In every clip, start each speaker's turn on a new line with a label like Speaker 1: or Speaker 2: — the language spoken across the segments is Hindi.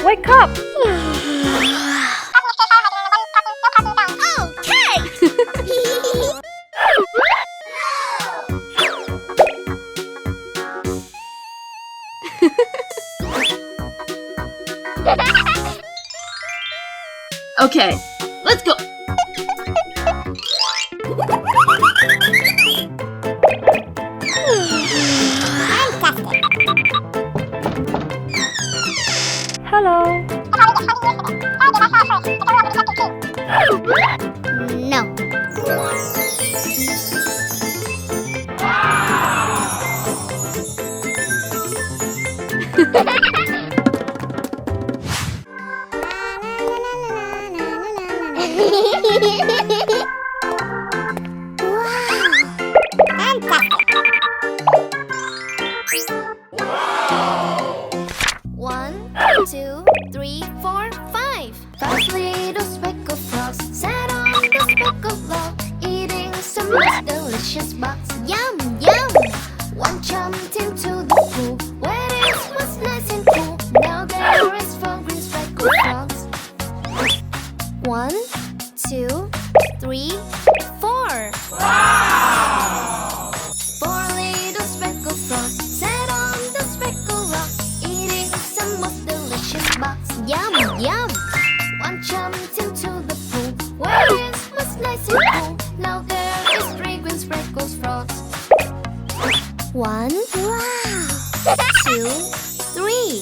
Speaker 1: Wake up!
Speaker 2: Okay, let's go.
Speaker 1: Hello.
Speaker 3: No. One, two, three, four, five. Five little speckled frogs sat on the speckled log, eating some most delicious bugs. Yum, yum! One jumped into the pool where it was nice and cool. Now there is four green speckled frogs. One, two, three, four. Four little speckled frogs sat on the speckled rock, eating some most delicious bugs. Yum, yum! One jumped into the pool where it was nice and cool. Now there is three green speckled frogs. One, two, three.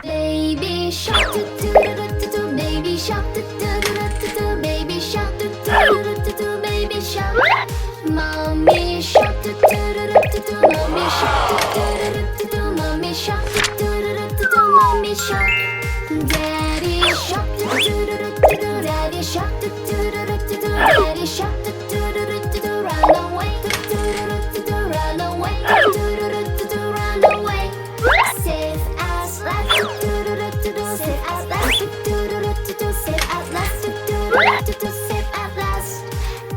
Speaker 3: Baby shark, do do do do do. Baby shark, do do do do do. Baby shark, do do do do do. Baby shark. Mommy shark, do do do do do. Mommy shark, do do do do do. Mommy shark, do do do do do. Mommy shark. Daddy shark, do do do do do. Daddy shark, do do do do do. Daddy shark, do do do do do. Run away, do do do do do. Run away, do do do do do. Run away. Safe as last, do do do do do. Safe as last, do do do do do. Safe as last, do do do do do. Safe at last.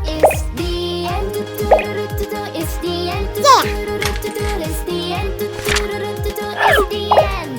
Speaker 3: It's the end, do do do do do. It's the end, do do do do do. It's the end, do do do do do. It's the end.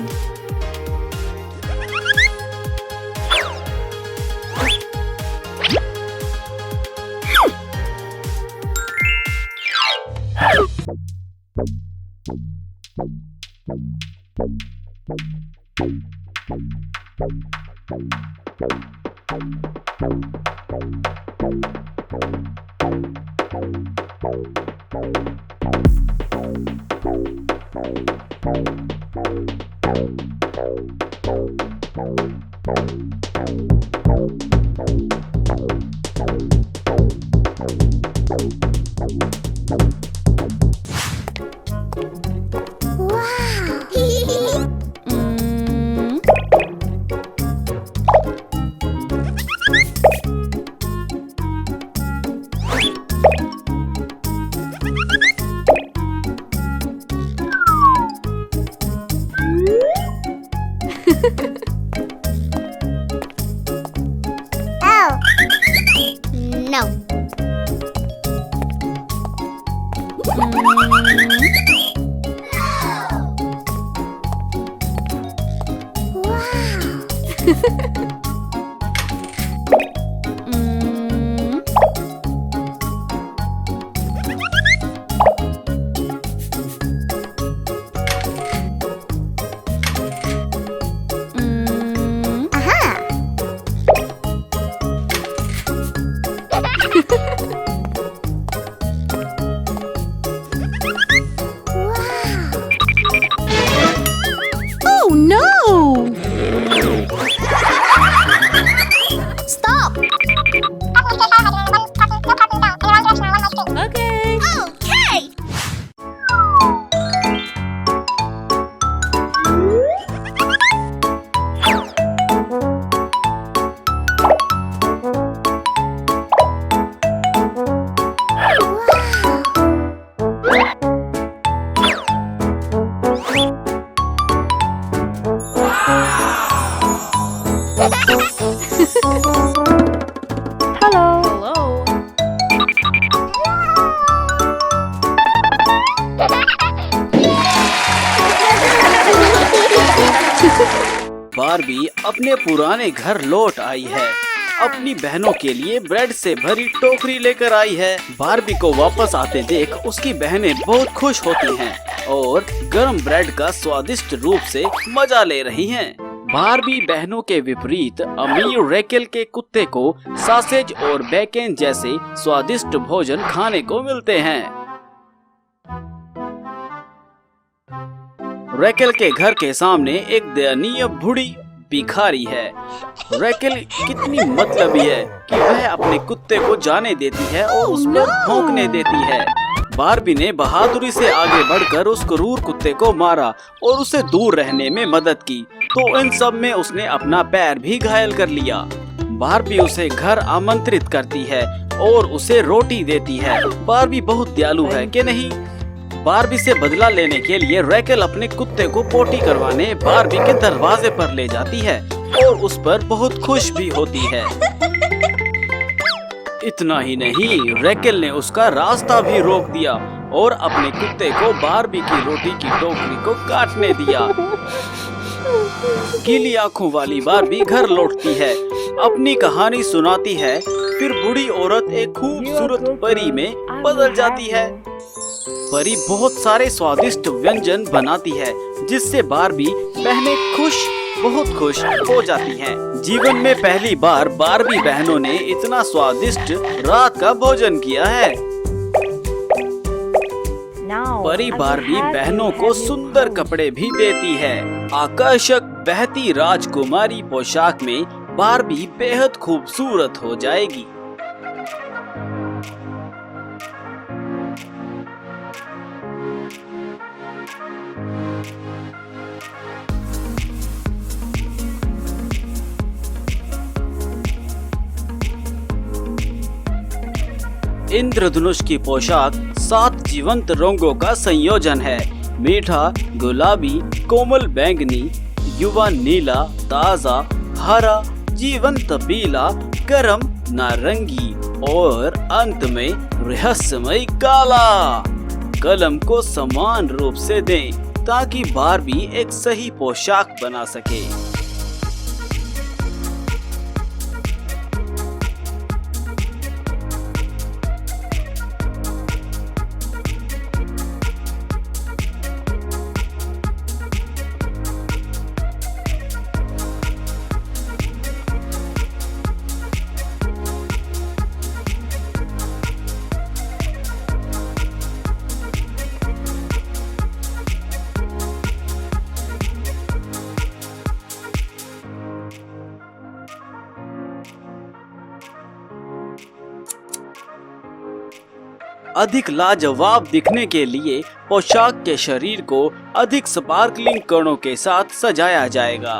Speaker 3: Oh. No.
Speaker 1: Oh no!
Speaker 3: Stop!
Speaker 1: Okay.
Speaker 3: Okay!
Speaker 1: Hello.
Speaker 2: Hello.
Speaker 4: Barbie अपने पुराने घर लौट आई है। अपनी बहनों के लिए ब्रेड से भरी टोकरी लेकर आई है। बारबी को वापस आते देख उसकी बहनें बहुत खुश होती हैं और गर्म ब्रेड का स्वादिष्ट रूप से मजा ले रही हैं। बारबी बहनों के विपरीत अमीर रेकेल के कुत्ते को सॉसेज और बेकन जैसे स्वादिष्ट भोजन खाने को मिलते हैं। रेकेल के घर के सामने एक दयनीय बूढ़ी भिखारी है। रेकेल कितनी मतलबी है कि वह अपने कुत्ते को जाने देती है और उस पर भौंकने देती है। बारबी ने बहादुरी से आगे बढ़कर उस क्रूर कुत्ते को मारा और उसे दूर रहने में मदद की, तो इन सब में उसने अपना पैर भी घायल कर लिया। बारबी उसे घर आमंत्रित करती है और उसे रोटी देती है। बारबी बहुत दयालु है कि नहीं? बारबी से बदला लेने के लिए रेकेल अपने कुत्ते को पोटी करवाने बारबी के दरवाजे पर ले जाती है और उस पर बहुत खुश भी होती है। इतना ही नहीं, रेकेल ने उसका रास्ता भी रोक दिया और अपने कुत्ते को बारबी की रोटी की टोकरी को काटने दिया। गीली आंखों वाली बारबी घर लौटती है, अपनी कहानी सुनाती है, फिर बूढ़ी औरत एक खूबसूरत परी में बदल जाती है। परी बहुत सारे स्वादिष्ट व्यंजन बनाती है जिससे बारबी बहनें बहुत खुश हो जाती हैं। जीवन में पहली बार बारबी बहनों ने इतना स्वादिष्ट रात का भोजन किया है। परी बारबी बहनों को सुंदर कपड़े भी देती है। आकर्षक बहती राजकुमारी पोशाक में बारबी बेहद खूबसूरत हो जाएगी। इंद्रधनुष की पोशाक 7 जीवंत रंगों का संयोजन है। मीठा गुलाबी, कोमल बैंगनी, युवा नीला, ताजा हरा, जीवंत पीला, गर्म नारंगी और अंत में रहस्यमय काला। कलम को समान रूप से दें ताकि बारबी एक सही पोशाक बना सके। अधिक लाजवाब दिखने के लिए पोशाक के शरीर को अधिक स्पार्कलिंग कणों के साथ सजाया जाएगा।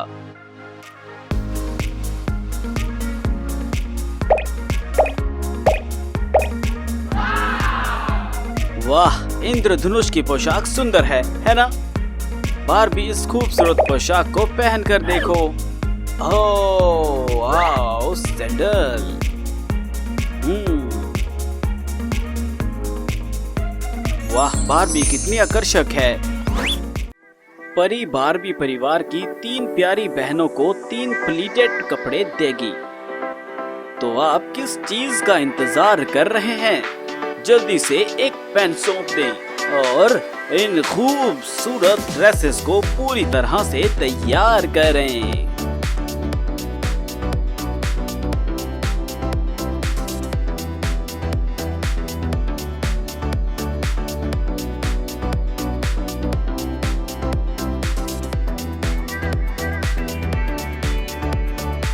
Speaker 4: वाह, इंद्रधनुष की पोशाक सुंदर है ना? बारबी इस खूबसूरत पोशाक को पहन कर देखो। ओह वाह, सैंडल। वाह, बारबी कितनी आकर्षक है। परी बारबी परिवार की 3 प्यारी बहनों को 3 प्लीटेड कपड़े देगी। तो आप किस चीज का इंतजार कर रहे हैं? जल्दी से एक पेन सौंप दें और इन खूबसूरत ड्रेसेस को पूरी तरह से तैयार करें।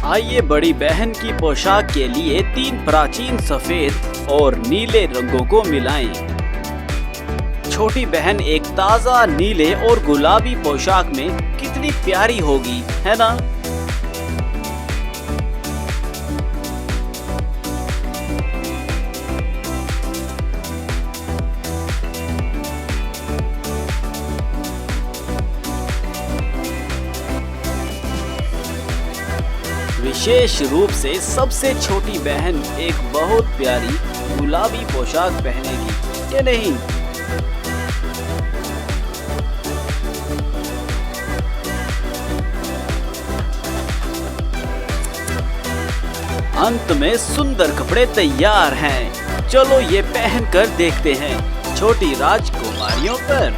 Speaker 4: आइए बड़ी बहन की पोशाक के लिए 3 प्राचीन सफेद और नीले रंगों को मिलाएं। छोटी बहन एक ताजा नीले और गुलाबी पोशाक में कितनी प्यारी होगी, है ना? विशेष रूप से सबसे छोटी बहन एक बहुत प्यारी गुलाबी पोशाक पहनेगी, कि नहीं? अंत में सुंदर कपड़े तैयार हैं। चलो ये पहन कर देखते हैं छोटी राजकुमारियों पर।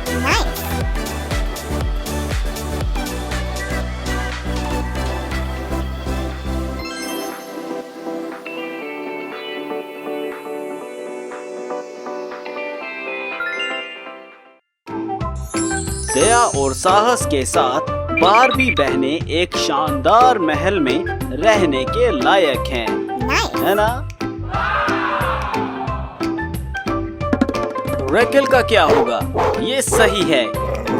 Speaker 4: दया और साहस के साथ बारबी बहनें एक शानदार महल में रहने के लायक हैं, है ना? रेकेल का क्या होगा? ये सही है,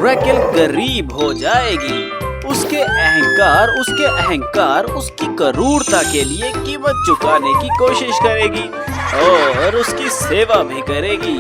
Speaker 4: रेकेल गरीब हो जाएगी। उसके अहंकार उसकी क्रूरता के लिए कीमत चुकाने की कोशिश करेगी और उसकी सेवा भी करेगी।